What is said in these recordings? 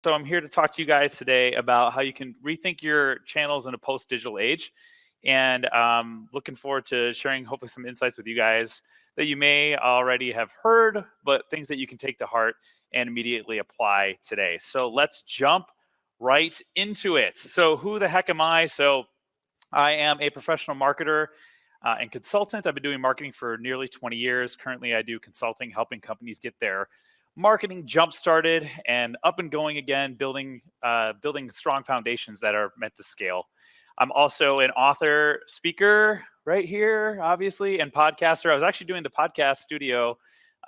So I'm here to talk to you guys today about how you can rethink your channels in a post-digital age. And looking forward to sharing hopefully some insights with you guys that you may already have heard, but things that you can take to heart and immediately apply today. So let's jump right into it. So who the heck am I? So I am a professional marketer and consultant. I've been doing marketing for nearly 20 years. Currently, I do consulting, helping companies get their marketing jump started and up and going again, building strong foundations that are meant to scale. I'm also an author, speaker right here, obviously, and podcaster. I was actually doing the podcast studio.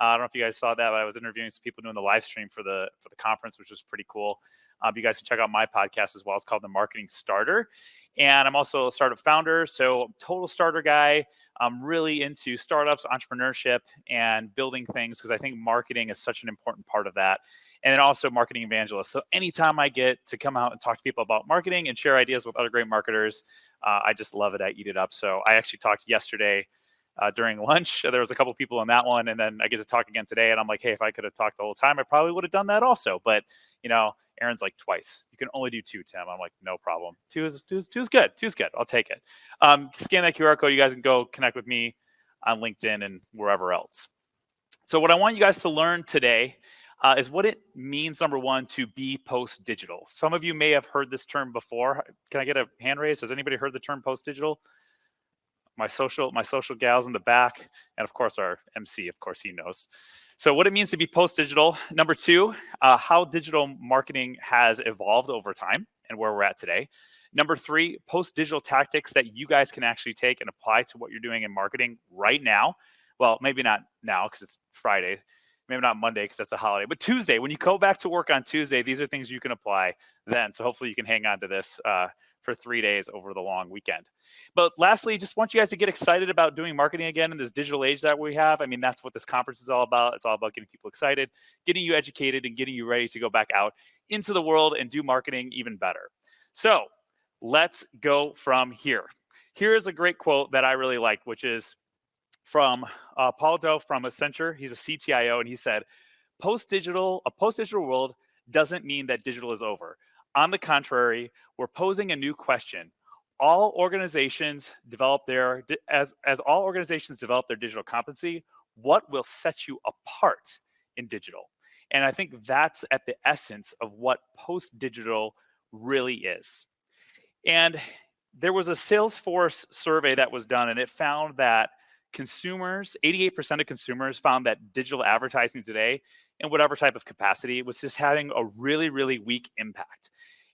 I don't know if you guys saw that, but I was interviewing some people doing the live stream for the conference, which was pretty cool. You guys can check out my podcast as well. It's called The Marketing Starter. And I'm also a startup founder, so total starter guy. I'm really into startups, entrepreneurship, and building things because I think marketing is such an important part of that. And then also marketing evangelist. So anytime I get to come out and talk to people about marketing and share ideas with other great marketers, I just love it. I eat it up. So I actually talked yesterday during lunch. There was a couple people on that one, and then I get to talk again today. And I'm like, hey, if I could have talked the whole time, I probably would have done that also. But Aaron's like, twice. You can only do two, Tim. I'm like, no problem. Two is good. Two's good. I'll take it. Scan that QR code. You guys can go connect with me on LinkedIn and wherever else. So what I want you guys to learn today is what it means, number one, to be post-digital. Some of you may have heard this term before. Can I get a hand raised? Has anybody heard the term post-digital? My social gals in the back, and of course our MC, of course he knows. So what it means to be post-digital. Number two, how digital marketing has evolved over time and where we're at today. Number three, post-digital tactics that you guys can actually take and apply to what you're doing in marketing right now. Well, maybe not now because it's Friday. Maybe not Monday because that's a holiday, but Tuesday, when you go back to work on Tuesday, these are things you can apply then. So hopefully you can hang on to this for 3 days over the long weekend. But lastly, just want you guys to get excited about doing marketing again in this digital age that we have. I mean, that's what this conference is all about. It's all about getting people excited, getting you educated, and getting you ready to go back out into the world and do marketing even better. So let's go from here. Here is a great quote that I really like, which is from Paul Doe from Accenture. He's a CTIO, and he said, a post-digital world doesn't mean that digital is over. On the contrary, we're posing a new question. All organizations develop as all organizations develop their digital competency, what will set you apart in digital? And I think that's at the essence of what post-digital really is. And there was a Salesforce survey that was done, and it found that consumers, 88% of consumers found that digital advertising today, in whatever type of capacity, was just having a really, really weak impact.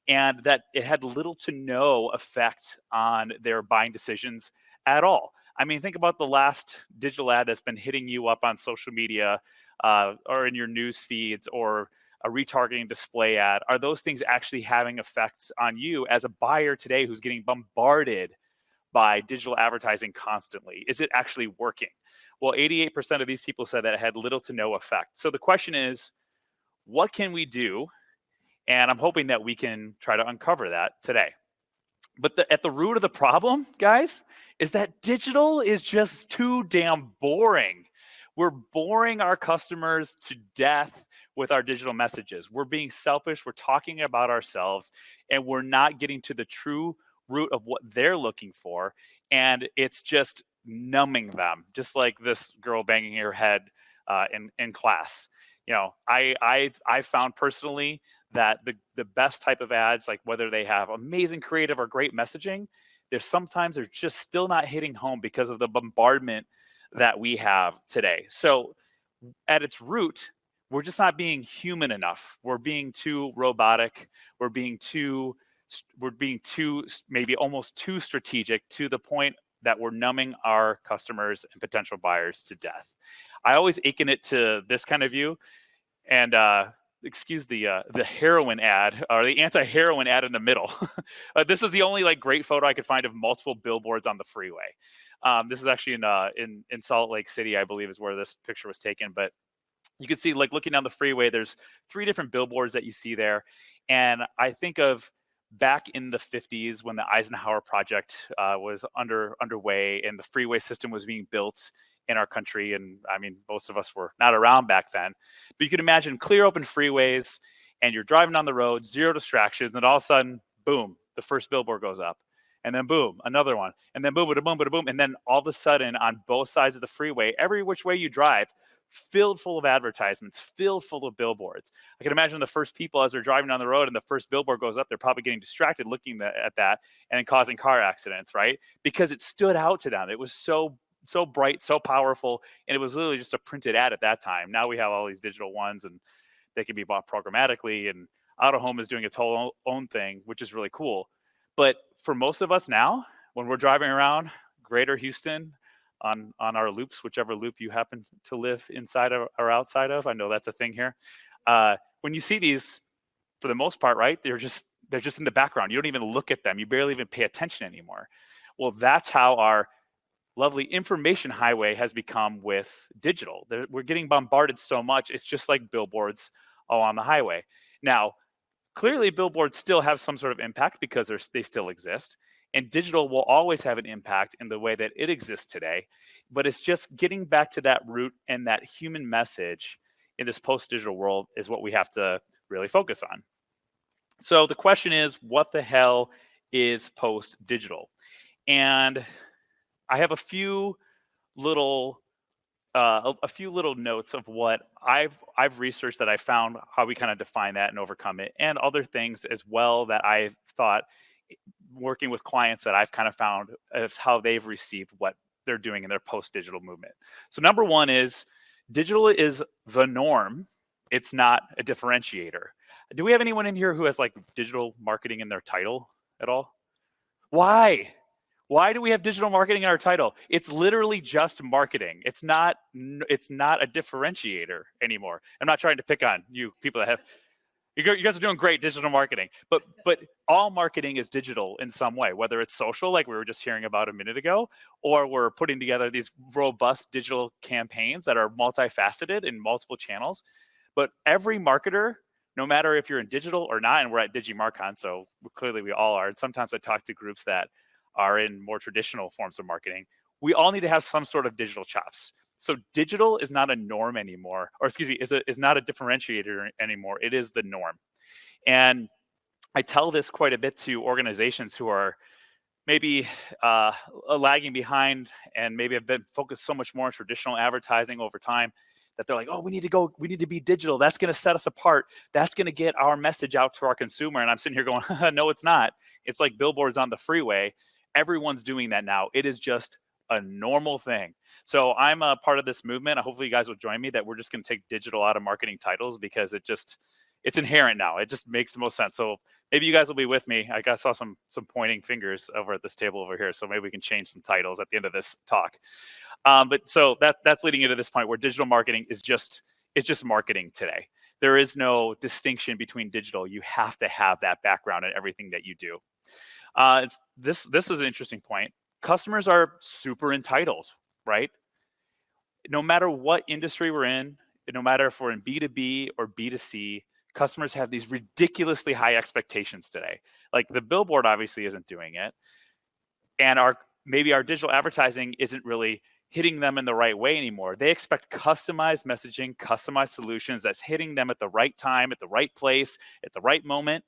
And that it had little to no effect on their buying decisions at all. I mean, think about the last digital ad that's been hitting you up on social media or in your news feeds or a retargeting display ad. Are those things actually having effects on you as a buyer today who's getting bombarded by digital advertising constantly? Is it actually working? Well, 88% of these people said that it had little to no effect. So the question is, what can we do? And I'm hoping that we can try to uncover that today. But at the root of the problem, guys, is that digital is just too damn boring. We're boring our customers to death with our digital messages. We're being selfish. We're talking about ourselves, and we're not getting to the true root of what they're looking for. And it's just numbing them, just like this girl banging her head in class. I found personally that the best type of ads, like whether they have amazing creative or great messaging, sometimes they're just still not hitting home because of the bombardment that we have today. So at its root, we're just not being human enough. We're being too robotic. We're being too maybe almost too strategic, to the point that we're numbing our customers and potential buyers to death. I always akin it to this kind of view, and excuse the heroin ad or the anti-heroin ad in the middle. This is the only great photo I could find of multiple billboards on the freeway. This is actually in Salt Lake City, I believe, is where this picture was taken. But you can see, looking down the freeway, there's 3 different billboards that you see there, and I think of back in the 50s when the Eisenhower project was underway and the freeway system was being built in our country. And I mean, most of us were not around back then, but you can imagine clear open freeways and you're driving on the road, zero distractions, and then all of a sudden, boom, the first billboard goes up. And then boom, another one. And then boom, bada boom, bada boom. And then all of a sudden, on both sides of the freeway, every which way you drive, filled full of advertisements, filled full of billboards. I can imagine the first people as they're driving down the road and the first billboard goes up, they're probably getting distracted looking at that and causing car accidents, right? Because it stood out to them. It was so bright, so powerful, and it was literally just a printed ad at that time. Now we have all these digital ones, and they can be bought programmatically, and Out of Home is doing its whole own thing, which is really cool. But for most of us now, when we're driving around greater Houston on our loops, whichever loop you happen to live inside of or outside of, I know that's a thing here. When you see these, for the most part, right, they're just in the background. You don't even look at them. You barely even pay attention anymore. Well, that's how our lovely information highway has become with digital. We're getting bombarded so much. It's just like billboards all on the highway. Now, clearly billboards still have some sort of impact because they still exist. And digital will always have an impact in the way that it exists today. But it's just getting back to that root, and that human message in this post-digital world is what we have to really focus on. So the question is, what the hell is post-digital? And I have a few little notes of what I've researched, that I found how we kind of define that and overcome it, and other things as well that I've thought, working with clients, that I've kind of found as how they've received what they're doing in their post-digital movement. So number one is, digital is the norm. It's not a differentiator. Do we have anyone in here who has like digital marketing in their title at all? Why? Why do we have digital marketing in our title? It's literally just marketing. It's not a differentiator anymore. I'm not trying to pick on you people that have. You guys are doing great digital marketing, but all marketing is digital in some way, whether it's social, like we were just hearing about a minute ago, or we're putting together these robust digital campaigns that are multifaceted in multiple channels. But every marketer, no matter if you're in digital or not, and we're at DigiMarcon, so clearly we all are. And sometimes I talk to groups that are in more traditional forms of marketing. We all need to have some sort of digital chops. So digital is not a norm anymore, or excuse me, is not a differentiator anymore. It is the norm. And I tell this quite a bit to organizations who are maybe lagging behind, and maybe have been focused so much more on traditional advertising over time, that they're like, oh, we need to be digital. That's going to set us apart. That's going to get our message out to our consumer. And I'm sitting here going, no, it's not. It's like billboards on the freeway. Everyone's doing that now. It is just a normal thing. So I'm a part of this movement. Hopefully you guys will join me, that we're just going to take digital out of marketing titles, because it's inherent now. It just makes the most sense. So maybe you guys will be with me. I saw some pointing fingers over at this table over here. So maybe we can change some titles at the end of this talk. But so that's leading into this point where digital marketing is just marketing today. There is no distinction between digital. You have to have that background in everything that you do. This is an interesting point. Customers are super entitled, right? No matter what industry we're in, no matter if we're in B2B or B2C, customers have these ridiculously high expectations today. Like the billboard obviously isn't doing it, and maybe our digital advertising isn't really hitting them in the right way anymore. They expect customized messaging, customized solutions that's hitting them at the right time, at the right place, at the right moment,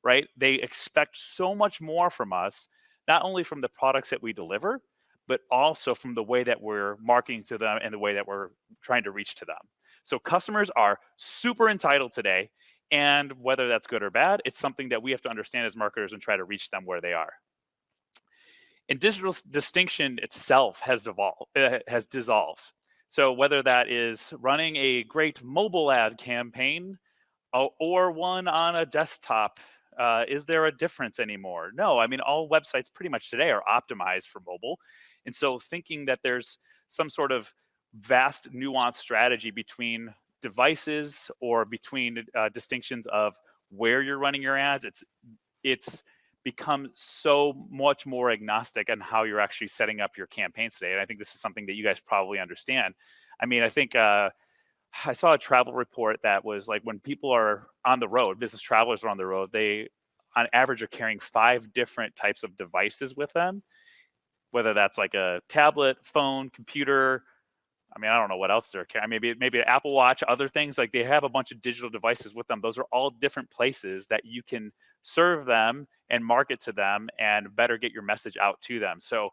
right? They expect so much more from us, not only from the products that we deliver, but also from the way that we're marketing to them and the way that we're trying to reach to them. So customers are super entitled today, and whether that's good or bad, it's something that we have to understand as marketers and try to reach them where they are. And digital distinction itself has dissolved. So whether that is running a great mobile ad campaign or one on a desktop, is there a difference anymore? No, I mean, all websites pretty much today are optimized for mobile. And so thinking that there's some sort of vast nuanced strategy between devices or between distinctions of where you're running your ads, it's become so much more agnostic on how you're actually setting up your campaigns today. And I think this is something that you guys probably understand. I mean, I think I saw a travel report that was like, when people are on the road, business travelers are on the road, they on average are carrying 5 different types of devices with them, whether that's like a tablet, phone, computer, I mean, I don't know what else they're carrying. Maybe an Apple Watch, other things. Like they have a bunch of digital devices with them. Those are all different places that you can serve them and market to them and better get your message out to them. So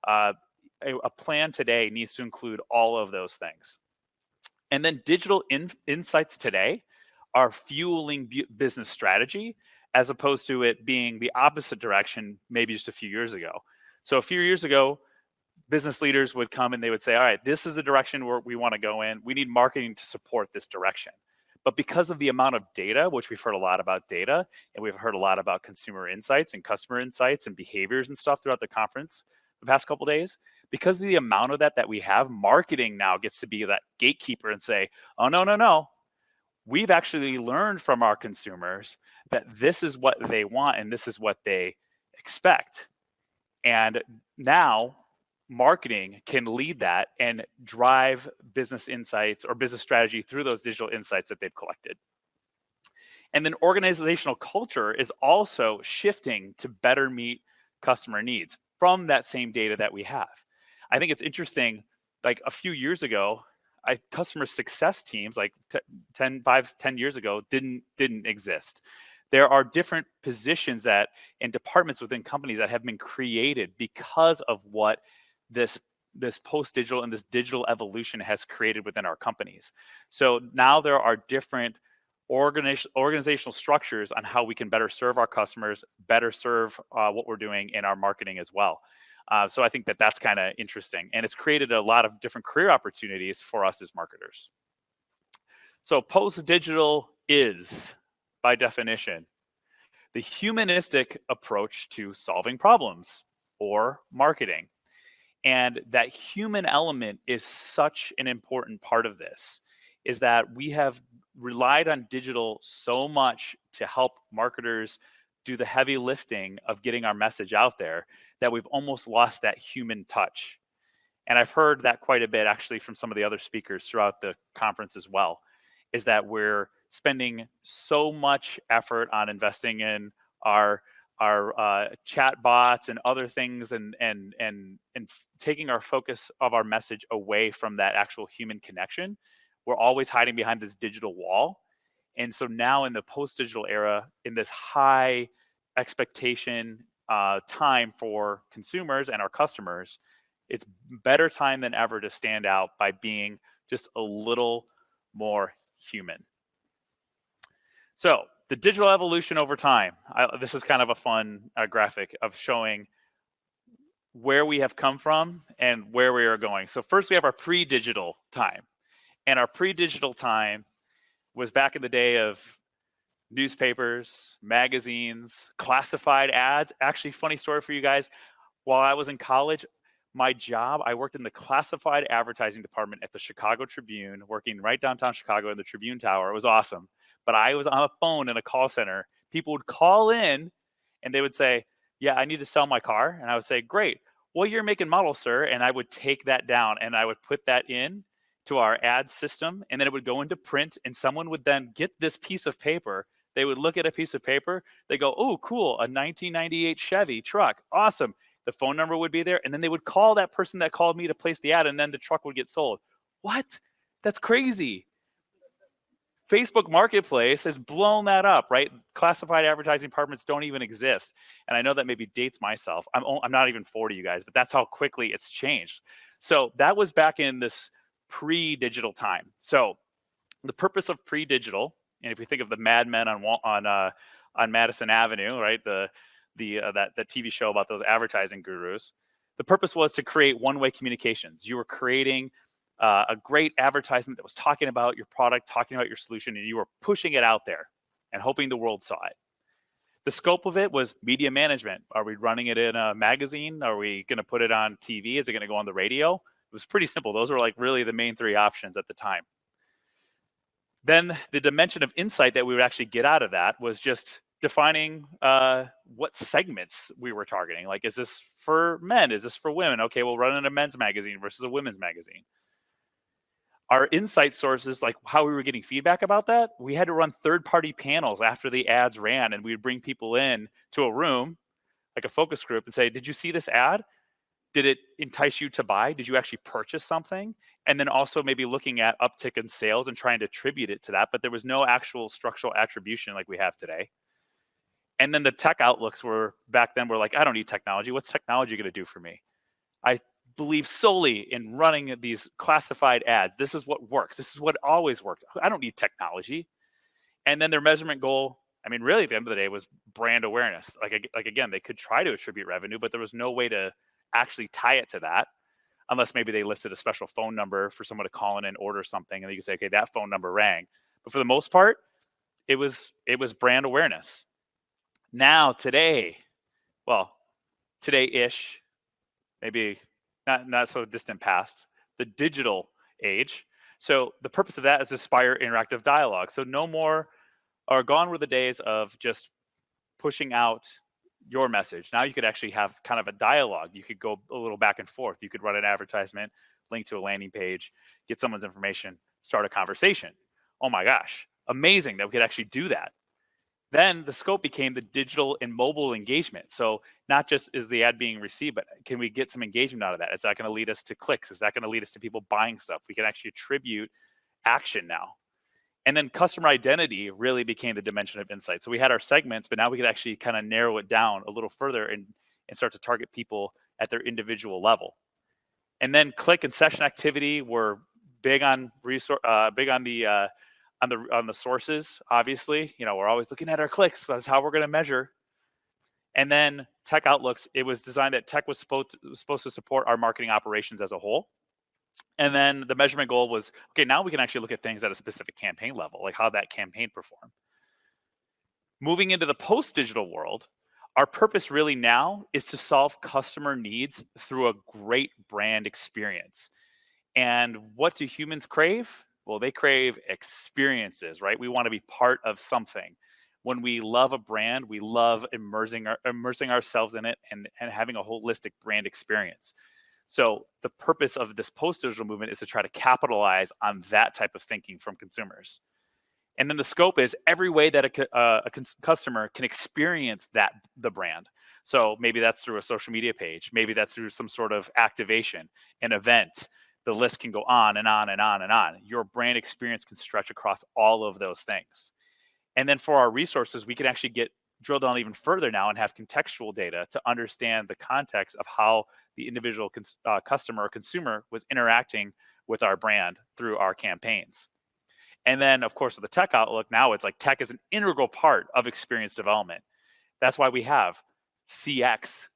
a plan today needs to include all of those things. And then digital insights today are fueling business strategy as opposed to it being the opposite direction maybe just a few years ago. So a few years ago, business leaders would come and they would say, all right, this is the direction where we want to go in. We need marketing to support this direction. But because of the amount of data, which we've heard a lot about data, and we've heard a lot about consumer insights and customer insights and behaviors and stuff throughout the conference the past couple of days, because of the amount of that we have, marketing now gets to be that gatekeeper and say, oh, no. We've actually learned from our consumers that this is what they want and this is what they expect. And now marketing can lead that and drive business insights or business strategy through those digital insights that they've collected. And then organizational culture is also shifting to better meet customer needs from that same data that we have. I think it's interesting, like a few years ago, customer success teams like 10 years ago didn't exist. There are different positions that and departments within companies that have been created because of what this post-digital and this digital evolution has created within our companies. So now there are different organizational structures on how we can better serve our customers, better serve what we're doing in our marketing as well. So I think that's kind of interesting. And it's created a lot of different career opportunities for us as marketers. So post-digital is, by definition, the humanistic approach to solving problems or marketing. And that human element is such an important part of this, is that we have relied on digital so much to help marketers do the heavy lifting of getting our message out there that we've almost lost that human touch. And I've heard that quite a bit actually from some of the other speakers throughout the conference as well, is that we're spending so much effort on investing in our chat bots and other things and taking our focus of our message away from that actual human connection. We're always hiding behind this digital wall. And so now in the post-digital era, in this high expectation time for consumers and our customers, it's better time than ever to stand out by being just a little more human. So the digital evolution over time. This is kind of a fun graphic of showing where we have come from and where we are going. So first we have our pre-digital time. And our pre-digital time was back in the day of newspapers, magazines, classified ads. Actually, funny story for you guys. While I was in college, my job, I worked in the classified advertising department at the Chicago Tribune, working right downtown Chicago in the Tribune Tower. It was awesome. But I was on a phone in a call center. People would call in and they would say, yeah, I need to sell my car. And I would say, great. What year, make, and model, sir? And I would take that down and I would put that in to our ad system, and then it would go into print, and someone would then get this piece of paper. They would look at a piece of paper. They go, oh, cool, a 1998 Chevy truck. Awesome. The phone number would be there, and then they would call that person that called me to place the ad, and then the truck would get sold. What? That's crazy. Facebook Marketplace has blown that up, right? Classified advertising departments don't even exist. And I know that maybe dates myself. I'm not even 40, you guys, but that's how quickly it's changed. So that was back in this pre-digital time. So the purpose of pre-digital, and if we think of the Mad Men on Madison Avenue, right, that TV show about those advertising gurus, the purpose was to create one-way communications. You were creating a great advertisement that was talking about your product, talking about your solution, and you were pushing it out there and hoping the world saw it. The scope of it was media management. Are we running it in a magazine? Are we going to put it on TV? Is it going to go on the radio? It was pretty simple. Those were like really the main three options at the time. Then the dimension of insight that we would actually get out of that was just defining what segments we were targeting. Like, is this for men? Is this for women? Okay, we'll run in a men's magazine versus a women's magazine. Our insight sources, like how we were getting feedback about that, we had to run third-party panels after the ads ran, and we would bring people in to a room, like a focus group, and say, did you see this ad? Did it entice you to buy? Did you actually purchase something? And then also maybe looking at uptick in sales and trying to attribute it to that, but there was no actual structural attribution like we have today. And then the tech outlooks were back then were like, I don't need technology. What's technology going to do for me? I believe solely in running these classified ads. This is what works. This is what always worked. I don't need technology. And then their measurement goal, I mean, really at the end of the day was brand awareness. Like again, they could try to attribute revenue, but there was no way to actually tie it to that unless maybe they listed a special phone number for someone to call in and order something. And you could say, okay, that phone number rang. But for the most part, it was brand awareness. Now today, well, today-ish, maybe not so distant past, the digital age. So the purpose of that is to inspire interactive dialogue. So no more, or gone were the days of just pushing out your message. Now you could actually have kind of a dialogue. You could go a little back and forth. You could run an advertisement, link to a landing page, get someone's information, start a conversation. Oh my gosh, amazing that we could actually do that. Then the scope became the digital and mobile engagement. So not just is the ad being received, but can we get some engagement out of that? Is that going to lead us to clicks? Is that going to lead us to people buying stuff? We can actually attribute action now. And then customer identity really became the dimension of insight. So we had our segments, but now we could actually kind of narrow it down a little further and start to target people at their individual level. And then click and session activity were big on the sources. Obviously, we're always looking at our clicks. That's how we're going to measure. And then tech outlooks, it was designed that tech was supposed to support our marketing operations as a whole. And then the measurement goal was, okay, now we can actually look at things at a specific campaign level, like how that campaign performed. Moving into the post-digital world, our purpose really now is to solve customer needs through a great brand experience. And what do humans crave? Well, they crave experiences, right? We want to be part of something. When we love a brand, we love immersing ourselves in it and having a holistic brand experience. So the purpose of this post-digital movement is to try to capitalize on that type of thinking from consumers. And then the scope is every way that a customer can experience the brand. So maybe that's through a social media page. Maybe that's through some sort of activation, an event. The list can go on and on and on and on. Your brand experience can stretch across all of those things. And then for our resources, we can actually drill down even further now and have contextual data to understand the context of how the individual customer or consumer was interacting with our brand through our campaigns. And then, of course, with the tech outlook, now it's like tech is an integral part of experience development. That's why we have CX.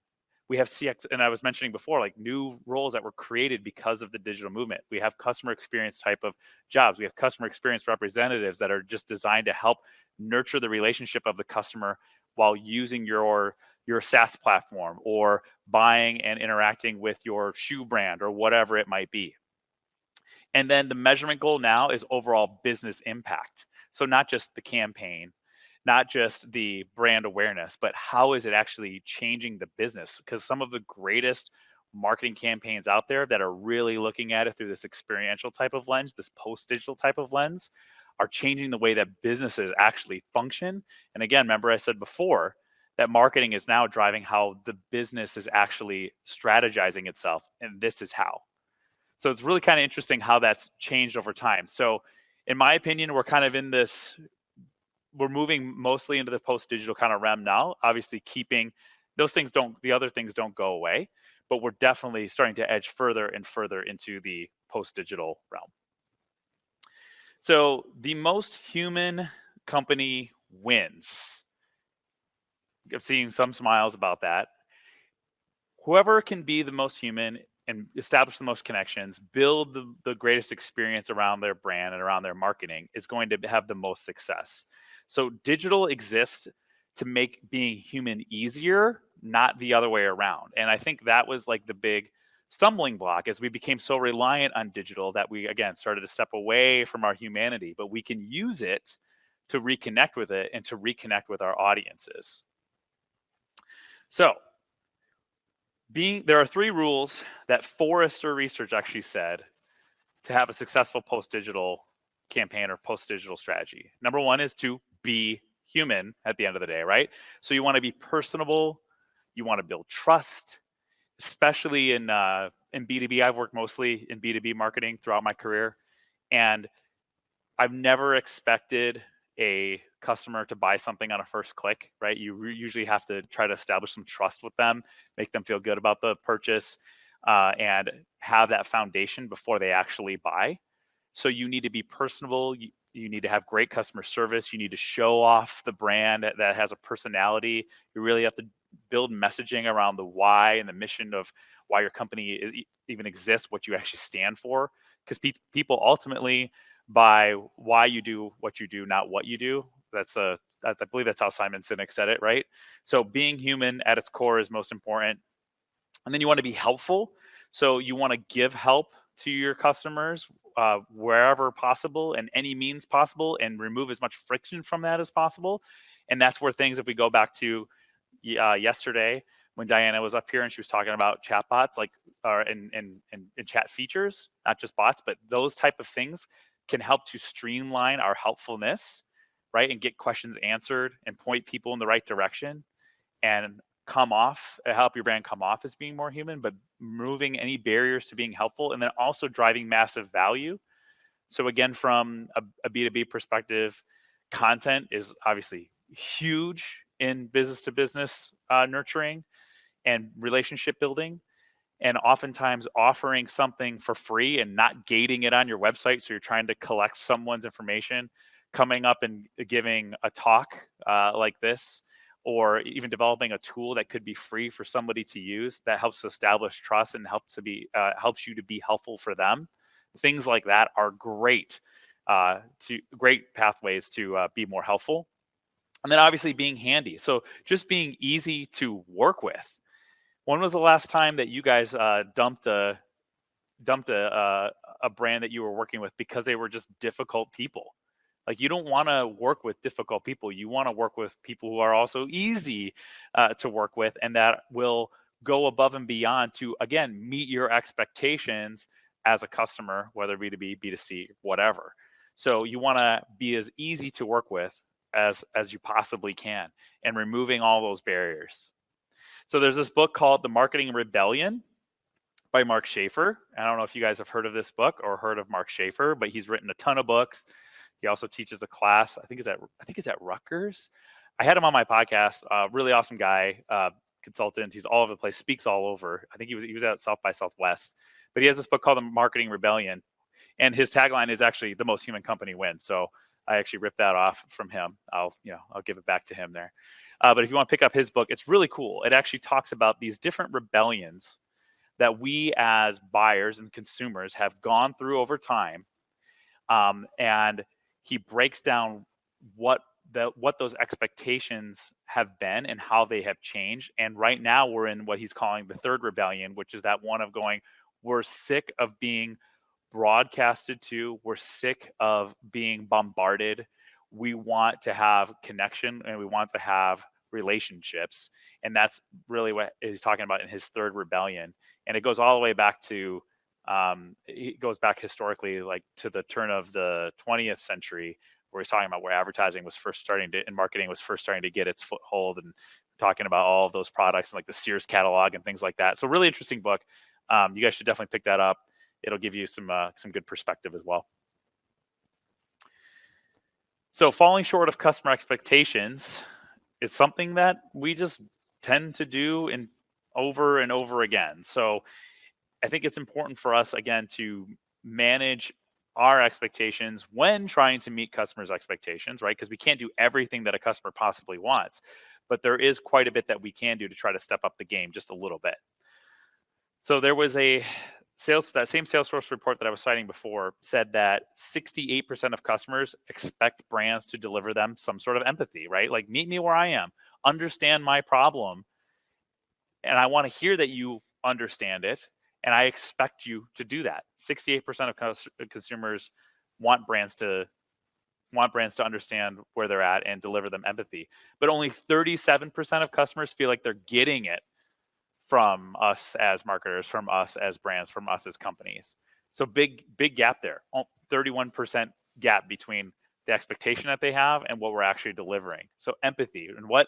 We have CX, and I was mentioning before, like new roles that were created because of the digital movement. We have customer experience type of jobs. We have customer experience representatives that are just designed to help nurture the relationship of the customer while using your SaaS platform or buying and interacting with your shoe brand or whatever it might be. And then the measurement goal now is overall business impact. So not just the campaign, not just the brand awareness, but how is it actually changing the business? Because some of the greatest marketing campaigns out there that are really looking at it through this experiential type of lens, this post-digital type of lens, are changing the way that businesses actually function. And again, remember I said before that marketing is now driving how the business is actually strategizing itself, and this is how. So it's really kind of interesting how that's changed over time. So in my opinion, we're kind of in this, we're moving mostly into the post-digital kind of realm now, obviously keeping those things the other things don't go away, but we're definitely starting to edge further and further into the post-digital realm. So the most human company wins. I'm seeing some smiles about that. Whoever can be the most human and establish the most connections, build the greatest experience around their brand and around their marketing is going to have the most success. So digital exists to make being human easier, not the other way around. And I think that was like the big stumbling block as we became so reliant on digital that we, again, started to step away from our humanity, but we can use it to reconnect with it and to reconnect with our audiences. So there are 3 rules that Forrester research actually said to have a successful post-digital campaign or post-digital strategy. Number 1 is to be human at the end of the day, right? So you want to be personable, you want to build trust, especially in B2B. I've worked mostly in B2B marketing throughout my career, and I've never expected a customer to buy something on a first click, right? You usually have to try to establish some trust with them, make them feel good about the purchase, and have that foundation before they actually buy. So you need to be personable. You need to have great customer service. You need to show off the brand that has a personality. You really have to build messaging around the why and the mission of why your company even exists, what you actually stand for. Because people ultimately buy why you do what you do, not what you do. I believe that's how Simon Sinek said it, right? So being human at its core is most important. And then you want to be helpful. So you want to give help to your customers wherever possible and any means possible, and remove as much friction from that as possible. And that's where things, if we go back to yesterday when Diana was up here and she was talking about chatbots, like and chat features, not just bots, but those type of things can help to streamline our helpfulness, right? And get questions answered and point people in the right direction and help your brand come off as being more human, but removing any barriers to being helpful, and then also driving massive value. So again, from a B2B perspective, content is obviously huge in business to business nurturing and relationship building. And oftentimes offering something for free and not gating it on your website. So you're trying to collect someone's information, coming up and giving a talk like this, or even developing a tool that could be free for somebody to use that helps to establish trust and helps you to be helpful for them. Things like that are great pathways to be more helpful. And then obviously being handy. So just being easy to work with. When was the last time that you guys dumped a brand that you were working with because they were just difficult people? Like, you don't want to work with difficult people. You want to work with people who are also easy to work with, and that will go above and beyond to, again, meet your expectations as a customer, whether B2B, B2C, whatever. So you want to be as easy to work with as you possibly can, and removing all those barriers. So there's this book called The Marketing Rebellion by Mark Schaefer. I don't know if you guys have heard of this book or heard of Mark Schaefer, but he's written a ton of books. He also teaches a class. I think it's at Rutgers. I had him on my podcast. Really awesome guy, consultant. He's all over the place, speaks all over. I think he was at South by Southwest. But he has this book called The Marketing Rebellion, and his tagline is actually "The most human company wins." So I actually ripped that off from him. I'll give it back to him there. But if you want to pick up his book, it's really cool. It actually talks about these different rebellions that we as buyers and consumers have gone through over time, and he breaks down what those expectations have been and how they have changed. And right now we're in what he's calling the third rebellion, which is that one of going, we're sick of being broadcasted to, we're sick of being bombarded. We want to have connection and we want to have relationships. And that's really what he's talking about in his third rebellion. And it goes all the way back to it goes back historically, like to the turn of the 20th century, where he's talking about where advertising was first starting to, and marketing was first starting to get its foothold, and talking about all of those products and like the Sears catalog and things like that. So really interesting book. You guys should definitely pick that up. It'll give you some good perspective as well. So falling short of customer expectations is something that we just tend to do over and over again. So I think it's important for us, again, to manage our expectations when trying to meet customers' expectations, right? Because we can't do everything that a customer possibly wants, but there is quite a bit that we can do to try to step up the game just a little bit. So there was that same Salesforce report that I was citing before said that 68% of customers expect brands to deliver them some sort of empathy, right? Like, meet me where I am, understand my problem, and I want to hear that you understand it. And I expect you to do that. 68% of consumers want brands to understand where they're at and deliver them empathy. But only 37% of customers feel like they're getting it from us as marketers, from us as brands, from us as companies. So big gap there. 31% gap between the expectation that they have and what we're actually delivering. So empathy. And what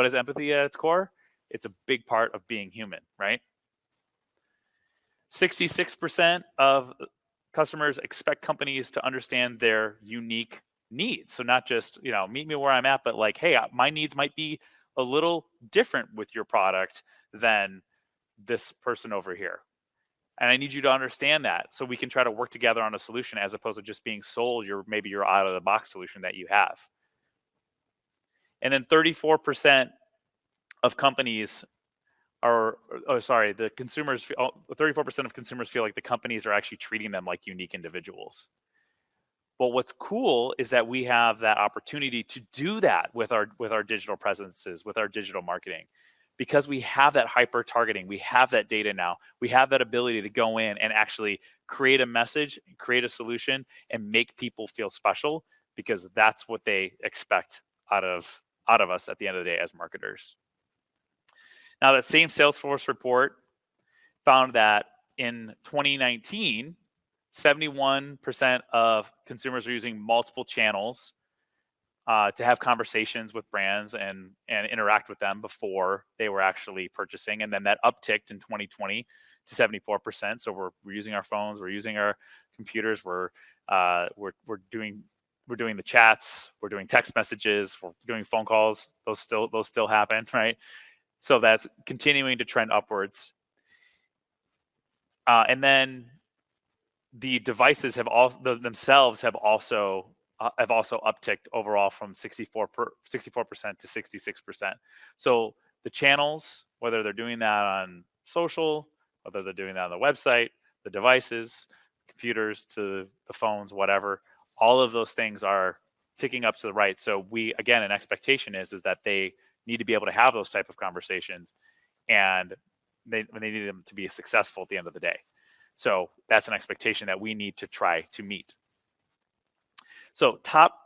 is empathy at its core? It's a big part of being human, right? 66% of customers expect companies to understand their unique needs. So not just, meet me where I'm at, but like, hey, my needs might be a little different with your product than this person over here. And I need you to understand that so we can try to work together on a solution as opposed to just being sold maybe your out of the box solution that you have. And then 34% of companies the consumers, 34% of consumers feel like the companies are actually treating them like unique individuals. But what's cool is that we have that opportunity to do that with our digital presences, with our digital marketing, because we have that hyper targeting, we have that data now, we have that ability to go in and actually create a message, create a solution, and make people feel special, because that's what they expect out of us at the end of the day as marketers. Now, that same Salesforce report found that in 2019, 71% of consumers are using multiple channels to have conversations with brands and interact with them before they were actually purchasing. And then that upticked in 2020 to 74%. So we're using our phones, we're using our computers, we're doing the chats, we're doing text messages, we're doing phone calls. Those still happen, right? So that's continuing to trend upwards. And then the devices themselves have also upticked overall from 64% to 66%. So the channels, whether they're doing that on social, whether they're doing that on the website, the devices, computers to the phones, whatever, all of those things are ticking up to the right. So an expectation is that they need to be able to have those type of conversations, and they need them to be successful at the end of the day. So that's an expectation that we need to try to meet. So top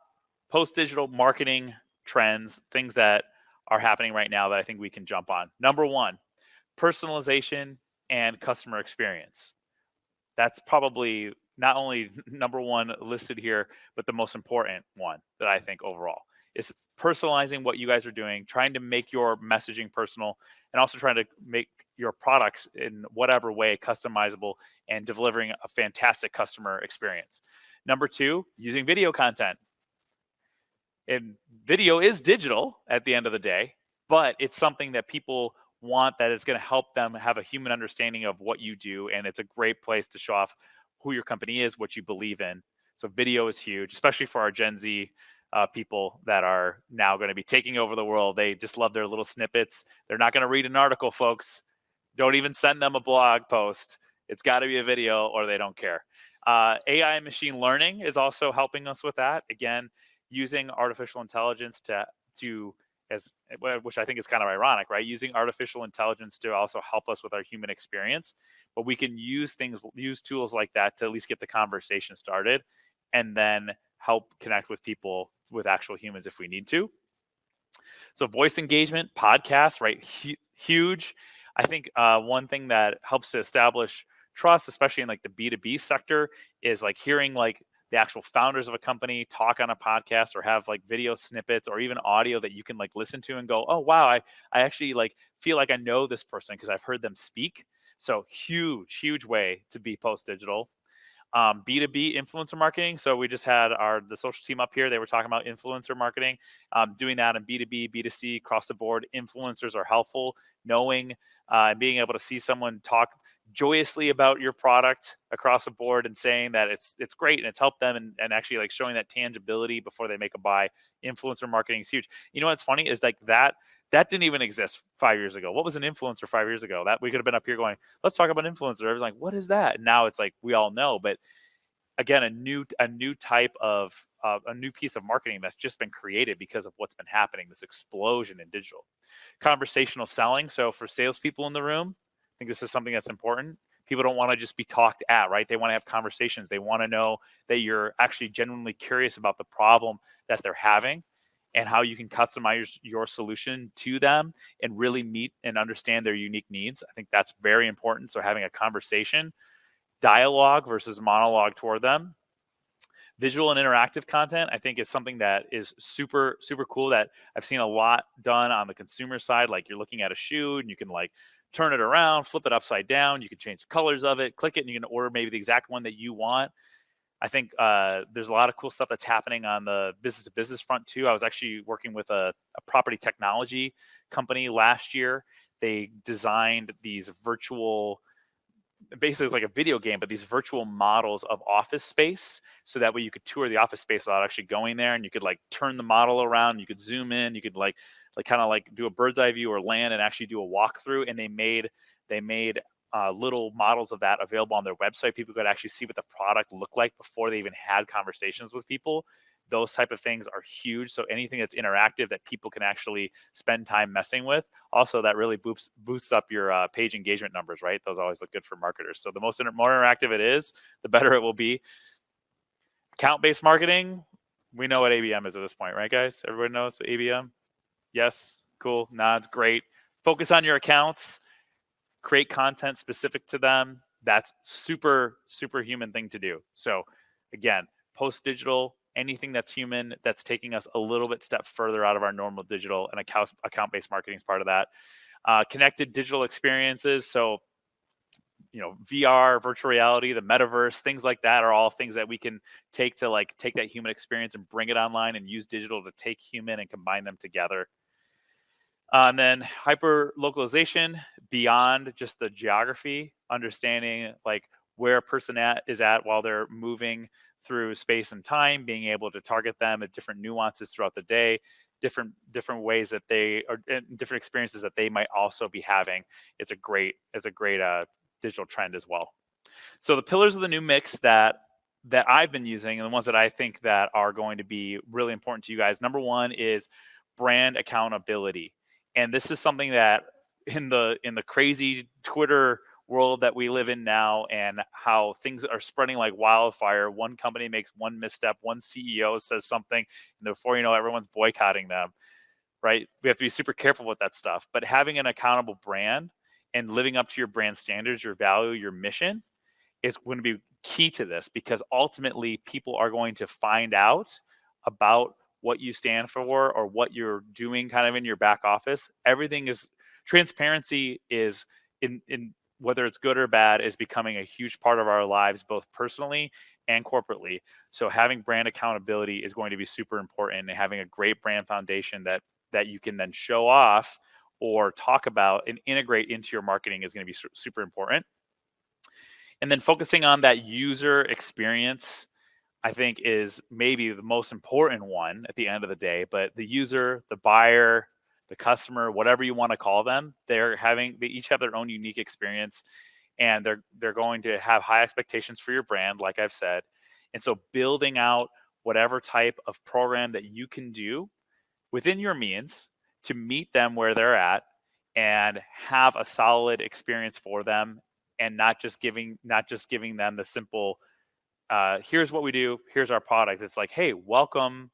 post-digital marketing trends, things that are happening right now that I think we can jump on. Number one, personalization and customer experience. That's probably not only number one listed here, but the most important one that I think overall is personalizing what you guys are doing, trying to make your messaging personal, and also trying to make your products in whatever way customizable and delivering a fantastic customer experience. Number two, using video content. And video is digital at the end of the day, but it's something that people want, that is going to help them have a human understanding of what you do. And it's a great place to show off who your company is, what you believe in. So video is huge, especially for our Gen Z people that are now going to be taking over the world. They just love their little snippets. They're not going to read an article, folks. Don't even send them a blog post. It's got to be a video or they don't care. AI and machine learning is also helping us with that. Again, using artificial intelligence which I think is kind of ironic, right? Using artificial intelligence to also help us with our human experience. But we can use tools like that to at least get the conversation started, and then help connect with people, with actual humans if we need to. So voice engagement, podcasts, right? Huge. I think one thing that helps to establish trust, especially in like the B2B sector, is like hearing like the actual founders of a company talk on a podcast, or have like video snippets or even audio that you can like listen to and go, oh, wow, I actually like feel like I know this person because I've heard them speak. So huge way to be post-digital. B2B influencer marketing. So we just had the social team up here. They were talking about influencer marketing, doing that in B2B, B2C, across the board. Influencers are helpful. Knowing and being able to see someone talk joyously about your product across the board and saying that it's great and it's helped them, and actually like showing that tangibility before they make a buy. Influencer marketing is huge. You know what's funny is like that didn't even exist 5 years ago. What was an influencer 5 years ago? That we could have been up here going, let's talk about influencer. Everyone's like, what is that? And now it's like we all know. But again, a new type of a new piece of marketing that's just been created because of what's been happening, this explosion in digital. Conversational selling. So for salespeople in the room, I think this is something that's important. People don't want to just be talked at, right? They want to have conversations. They want to know that you're actually genuinely curious about the problem that they're having and how you can customize your solution to them and really meet and understand their unique needs. I think that's very important. So having a conversation, dialogue versus monologue toward them. Visual and interactive content, I think, is something that is super cool, that I've seen a lot done on the consumer side. Like you're looking at a shoe and you can like turn it around, flip it upside down. You can change the colors of it, click it, and you can order maybe the exact one that you want. I think there's a lot of cool stuff that's happening on the business-to-business front too. I was actually working with a property technology company last year. They designed these virtual, basically it's like a video game, but these virtual models of office space, so that way you could tour the office space without actually going there, and you could like turn the model around, you could zoom in, you could like kind of like do a bird's eye view or land and actually do a walkthrough. And they made little models of that available on their website. People could actually see what the product looked like before they even had conversations with people. Those type of things are huge. So anything that's interactive that people can actually spend time messing with, also that really boosts up your page engagement numbers, right? Those always look good for marketers. So the more interactive it is, the better it will be. Account-based marketing, we know what ABM is at this point, right, guys? Everybody knows what ABM? Yes, cool, nods, great. Focus on your accounts. Create content specific to them. That's super human thing to do. So again, post digital, anything that's human, that's taking us a little bit step further out of our normal digital, and account-based marketing is part of that. Connected digital experiences. So, VR, virtual reality, the metaverse, things like that are all things that we can take that human experience and bring it online and use digital to take human and combine them together. And then hyper localization beyond just the geography, understanding like where a person is at while they're moving through space and time, being able to target them at different nuances throughout the day, different ways that they are, different experiences that they might also be having. It's a great digital trend as well. So the pillars of the new mix that I've been using, and the ones that I think that are going to be really important to you guys. Number one is brand accountability. And this is something that in the crazy Twitter world that we live in now, and how things are spreading like wildfire. One company makes one misstep, one CEO says something, and before you know, everyone's boycotting them, right? We have to be super careful with that stuff. But having an accountable brand and living up to your brand standards, your value, your mission is going to be key to this, because ultimately people are going to find out about what you stand for or what you're doing kind of in your back office. Everything is transparency is in whether it's good or bad, is becoming a huge part of our lives, both personally and corporately. So having brand accountability is going to be super important, and having a great brand foundation that you can then show off or talk about and integrate into your marketing is going to be super important. And then focusing on that user experience, I think, is maybe the most important one at the end of the day. But the user, the buyer, the customer, whatever you want to call them, they each have their own unique experience, and they're going to have high expectations for your brand, like I've said. And so building out whatever type of program that you can do within your means to meet them where they're at and have a solid experience for them, and not just giving them the simple here's what we do, here's our product. It's like, hey, welcome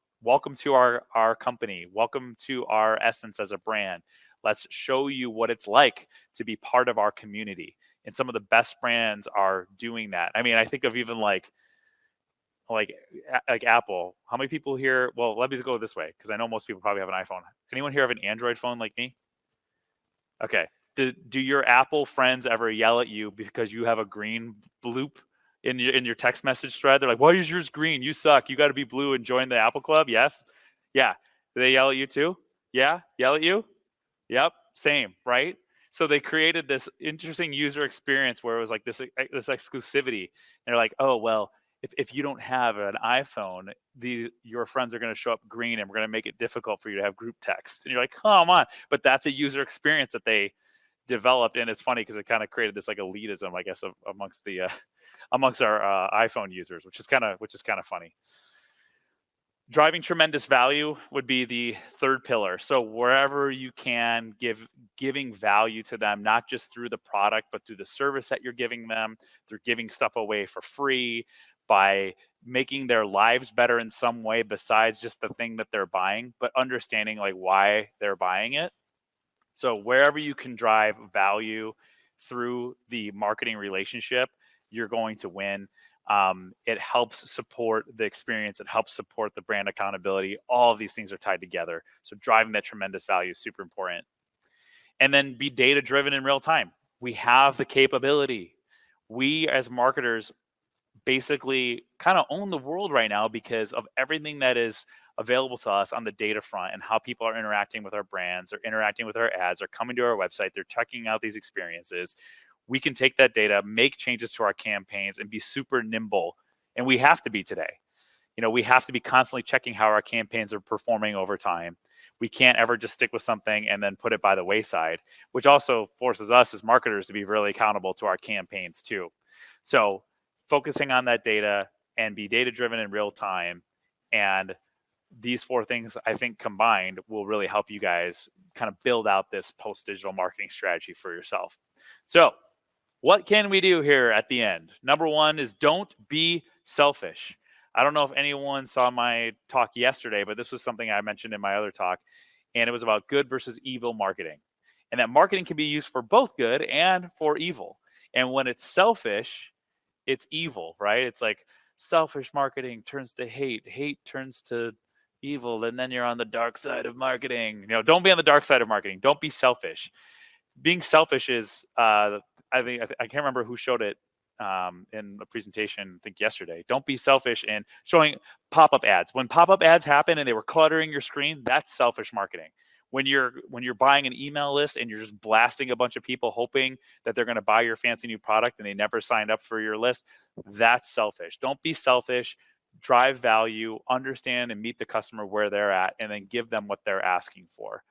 to our company, welcome to our essence as a brand. Let's show you what it's like to be part of our community. And some of the best brands are doing that. I mean, I think of even like Apple. How many people here? Well, let me go this way, because I know most people probably have an iPhone. Anyone here have an Android phone like me? Okay. Do your Apple friends ever yell at you because you have a green bloop in your text message thread? They're like, why is yours green? You suck. You got to be blue and join the Apple Club. Yes. Yeah. Do they yell at you too? Yeah. Yell at you? Yep. Same. Right. So they created this interesting user experience where it was like this exclusivity. And they're like, oh, well, if you don't have an iPhone, your friends are going to show up green, and we're going to make it difficult for you to have group text. And you're like, come on. But that's a user experience that they developed. And it's funny because it kind of created this like elitism, I guess, amongst our iPhone users, which is kind of funny. Driving tremendous value would be the third pillar. So wherever you can, giving value to them, not just through the product, but through the service that you're giving them, through giving stuff away for free, by making their lives better in some way besides just the thing that they're buying, but understanding like why they're buying it. So wherever you can drive value through the marketing relationship, you're going to win. It helps support the experience. It helps support the brand accountability. All of these things are tied together. So driving that tremendous value is super important. And then be data-driven in real time. We have the capability. We as marketers basically kind of own the world right now because of everything that is available to us on the data front and how people are interacting with our brands, they're interacting with our ads, they're coming to our website, they're checking out these experiences. We can take that data, make changes to our campaigns, and be super nimble. And we have to be today. We have to be constantly checking how our campaigns are performing over time. We can't ever just stick with something and then put it by the wayside, which also forces us as marketers to be really accountable to our campaigns too. So focusing on that data and be data-driven in real time. And these 4 things, I think, combined will really help you guys kind of build out this post-digital marketing strategy for yourself. So what can we do here at the end? Number 1 is don't be selfish. I don't know if anyone saw my talk yesterday, but this was something I mentioned in my other talk, and it was about good versus evil marketing. And that marketing can be used for both good and for evil. And when it's selfish, it's evil, right? It's like selfish marketing turns to hate, hate turns to evil, and then you're on the dark side of marketing. Don't be on the dark side of marketing. Don't be selfish. Being selfish is, I can't remember who showed it in a presentation, I think yesterday. Don't be selfish in showing pop-up ads. When pop-up ads happen and they were cluttering your screen, that's selfish marketing. When you're buying an email list and you're just blasting a bunch of people hoping that they're going to buy your fancy new product and they never signed up for your list, that's selfish. Don't be selfish. Drive value, understand and meet the customer where they're at, and then give them what they're asking for.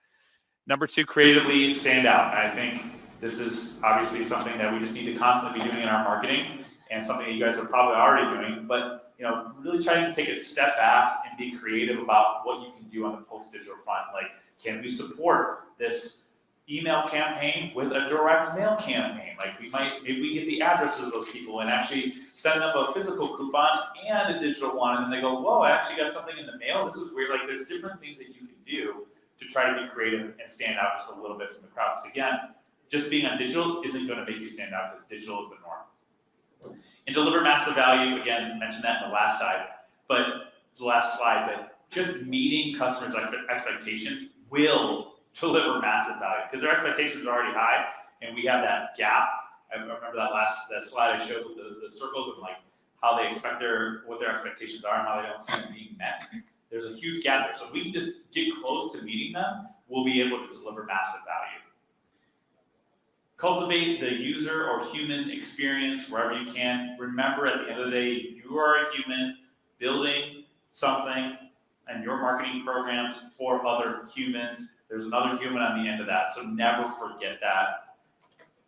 Number 2, creatively stand out. I think this is obviously something that we just need to constantly be doing in our marketing, and something that you guys are probably already doing, but really trying to take a step back and be creative about what you can do on the post-digital front. Like, can we support this email campaign with a direct mail campaign? Like, maybe we get the addresses of those people and actually send them a physical coupon and a digital one, and then they go, whoa, I actually got something in the mail. This is weird. Like, there's different things that you can do to try to be creative and stand out just a little bit from the crowd. Because again, just being on digital isn't going to make you stand out, because digital is the norm. And deliver massive value. Again, mentioned that in the last slide, but just meeting customers' expectations will deliver massive value, because their expectations are already high, and we have that gap. I remember that slide I showed with the circles of like how they expect what their expectations are and how they don't see them being met. There's a huge gap there. So if we can just get close to meeting them, we'll be able to deliver massive value. Cultivate the user or human experience wherever you can. Remember, at the end of the day, you are a human building something and your marketing programs for other humans. There's another human on the end of that, so never forget that.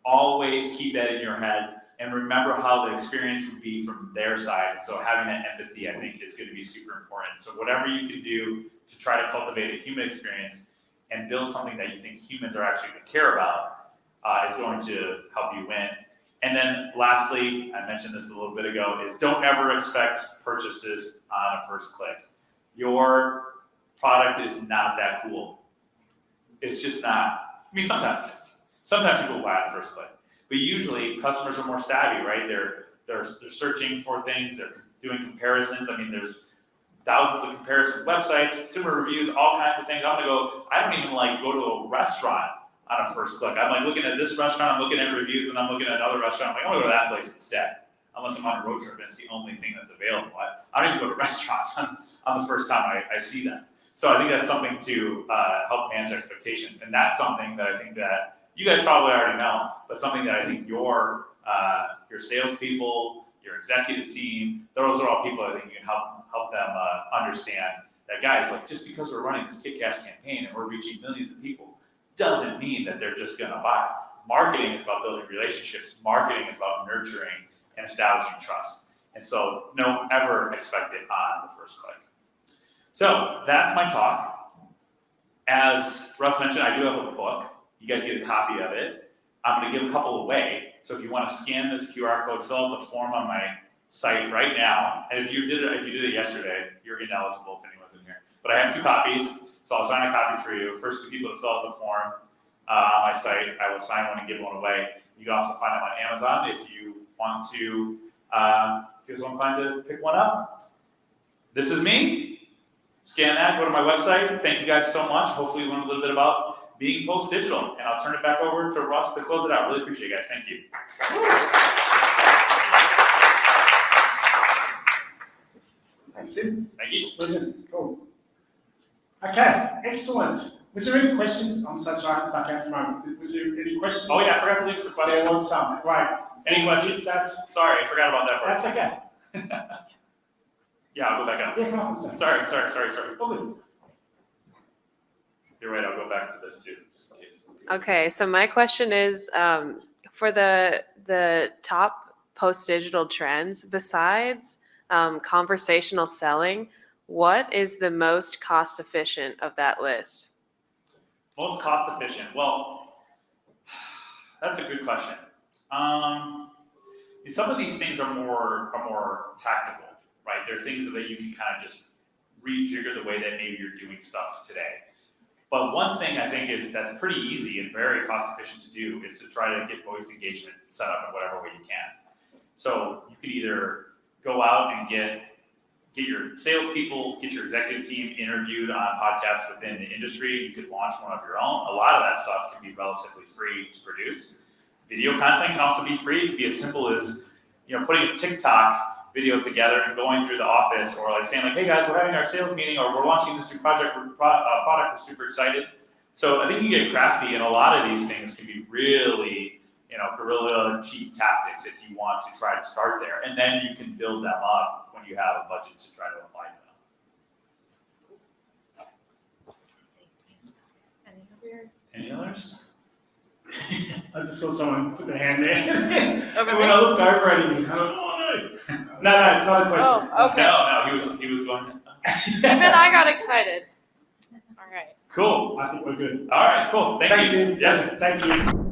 Always keep that in your head, and remember how the experience would be from their side. So having that empathy, I think, is going to be super important. So whatever you can do to try to cultivate a human experience and build something that you think humans are actually going to care about is going to help you win. And then lastly, I mentioned this a little bit ago, is don't ever expect purchases on a first click. Your product is not that cool. It's just not. I mean, sometimes it is. Sometimes people buy on first click. But usually, customers are more savvy, right? They're searching for things. They're doing comparisons. I mean, there's thousands of comparison websites, consumer reviews, all kinds of things. I don't even go to a restaurant on a first click. I'm like looking at this restaurant, I'm looking at reviews, and I'm looking at another restaurant. I'm like, I want to go to that place instead. Unless I'm on a road trip, and it's the only thing that's available. I don't even go to restaurants on the first time I see them. So I think that's something to help manage expectations. And that's something that I think that you guys probably already know, but something that I think your salespeople, your executive team, those are all people I think you can help them understand that, guys, like, just because we're running this kick-ass campaign and we're reaching millions of people doesn't mean that they're just going to buy. Marketing is about building relationships. Marketing is about nurturing and establishing trust. And so don't ever expect it on the first click. So that's my talk. As Russ mentioned, I do have a book. You guys get a copy of it. I'm going to give a couple away. So if you want to scan this QR code, fill out the form on my site right now. And if you did it yesterday, you're ineligible if anyone's in here. But I have 2 copies, so I'll sign a copy for you. First 2 people to fill out the form on my site, I will sign one and give one away. You can also find them on Amazon if you want to, if you're so inclined to pick one up. This is me. Scan that, go to my website. Thank you guys so much. Hopefully you learned a little bit about being post-digital. And I'll turn it back over to Russ to close it out. Really appreciate it, guys. Thank you. Thanks, Tim. Thank you. Brilliant. Cool. Okay, excellent. Was there any questions? I'm so sorry I duck out for a moment. Was there any questions? Oh yeah, I forgot to leave for questions. There was some. Right. Any questions? Sorry, I forgot about that part. That's okay. Yeah, I'll go back up. Yeah, come on, sir. Sorry. All good. You're right, I'll go back to this too, just in case. Okay, so my question is, for the top post-digital trends, besides conversational selling, what is the most cost efficient of that list? Most cost efficient? Well, that's a good question. Some of these things are more tactical, right? They're things that you can kind of just rejigger the way that maybe you're doing stuff today. But one thing I think is that's pretty easy and very cost efficient to do is to try to get voice engagement set up in whatever way you can. So you could either go out and get your salespeople, get your executive team interviewed on podcasts within the industry. You could launch one of your own. A lot of that stuff can be relatively free to produce. Video content can also be free. It could be as simple as putting a TikTok video together and going through the office, or like saying like, hey guys, we're having our sales meeting, or we're launching this new product, we're super excited. So I think you get crafty, and a lot of these things can be really, guerrilla cheap tactics if you want to try to start there, and then you can build them up when you have a budget to try to apply them. Any others? I just saw someone put their hand there. Over and when I looked over at him, he kind of, oh no. No, it's not a question. Oh, okay. No, he was going. Even I got excited. All right. Cool. I think we're good. All right, cool. Thank you. Tim. Yeah. Thank you.